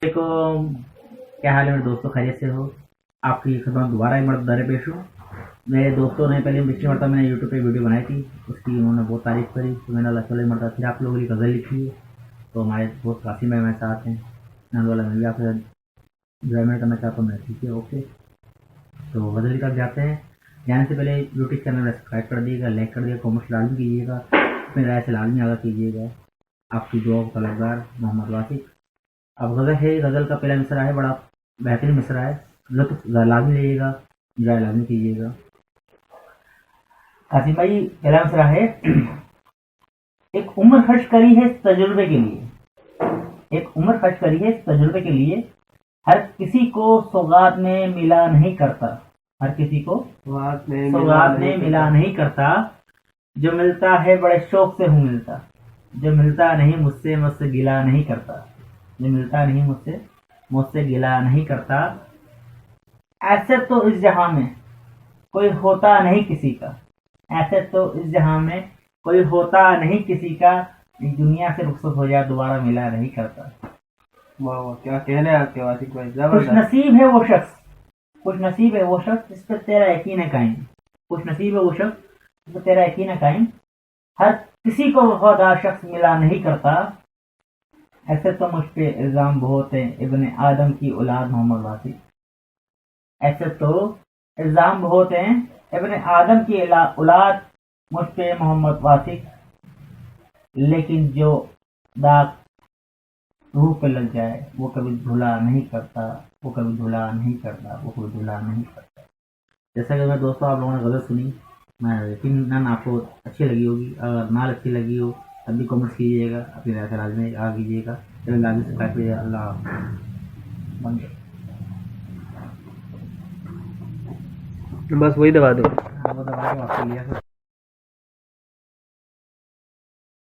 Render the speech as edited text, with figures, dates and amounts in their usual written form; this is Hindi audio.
देखो, क्या हाल है मेरे दोस्तों, खैरियत से हो? आपकी खिदमत दोबारा एक मरतबा दर पेश हूँ। मेरे दोस्तों ने पहले पिछली मरतबा मैंने यूट्यूब पे वीडियो बनाई थी, उसकी उन्होंने बहुत तारीफ़ करी, तो मैंने अल्लाह चलो मरतबा फिर आप लोगों के लिए गज़ल लिखी है। तो हमारे दोस्त कासिम भाई मेरे साथ हैं, मैं बोला मैं भी आपके साथ इंजॉयमेंट करना चाहता हूँ। मैं ठीक है, ओके। तो गज़ल की तरफ जाते हैं। जाने से पहले यूट्यूब चैनल में सब्सक्राइब कर दिएगा, लाइक कर दिएगा, कॉमेंट्स लाजमी कीजिएगा, अपनी राय से लाजमी आगाह कीजिएगा। आपकी दुआ का तलबगार मोहम्मद वासिक। अब गज़ल है, गज़ल का पहला मिसरा है, बड़ा बेहतरीन मिसरा है, लुत्फ लाजमी लीजिएगा, इंजॉय लाजमी कीजिएगा। कासिम भाई, पहला मिसरा है। एक उम्र खर्च करी है इस तजुर्बे के लिए, एक उम्र खर्च करी है इस तजुर्बे के लिए, हर किसी को सौगात में मिला नहीं करता, हर किसी को सौगात में मिला नहीं करता, जो मिलता है बड़े शौक से हूँ मिलता, जो मिलता नहीं मुझसे मुझसे गिला नहीं करता, जो मिलता नहीं मुझसे मुझसे गिला नहीं करता। ऐसे तो इस जहां में कोई होता नहीं किसी का, ऐसे तो इस जहां में कोई होता नहीं किसी का, इस दुनिया से रुखसत हो जाए दोबारा मिला नहीं करता। वाह वाह, क्या कहने हैं आपके वासिक भाई, खुश जबरदस्त। नसीब है वो शख्स, खुश नसीब है वो शख्स जिस पर तेरा यकीन है कायम, खुश नसीब है वो शख्स जिस पर तेरा यकीन है कायम, हर किसी को वफादार शख्स मिला नहीं करता। ऐसे तो मुझ पे इल्जाम बहुत है इब्ने आदम की औलाद मोहम्मद वासिक, ऐसे तो इल्जाम बहुत हैं इब्ने आदम की औलाद मुझ पे मोहम्मद वासिक, लेकिन जो दाग रूह पे लग जाए वो कभी धुला नहीं करता, वो कभी धुला नहीं करता, वो कभी धुला नहीं करता। जैसा कि मैं दोस्तों आप लोगों ने गज़ल सुनी, मैं यकीनन आपको अच्छी लगी होगी। अगर ना अच्छी लगी हो तब भी कमेंट्स कीजिएगा, अपनी राय से लाजमी आ कीजिएगा। चलिए लाजमी सब्सक्राइब कीजिएगा। अल्लाह बंद। बस वही दबा दो। वो दबा के आपको लिया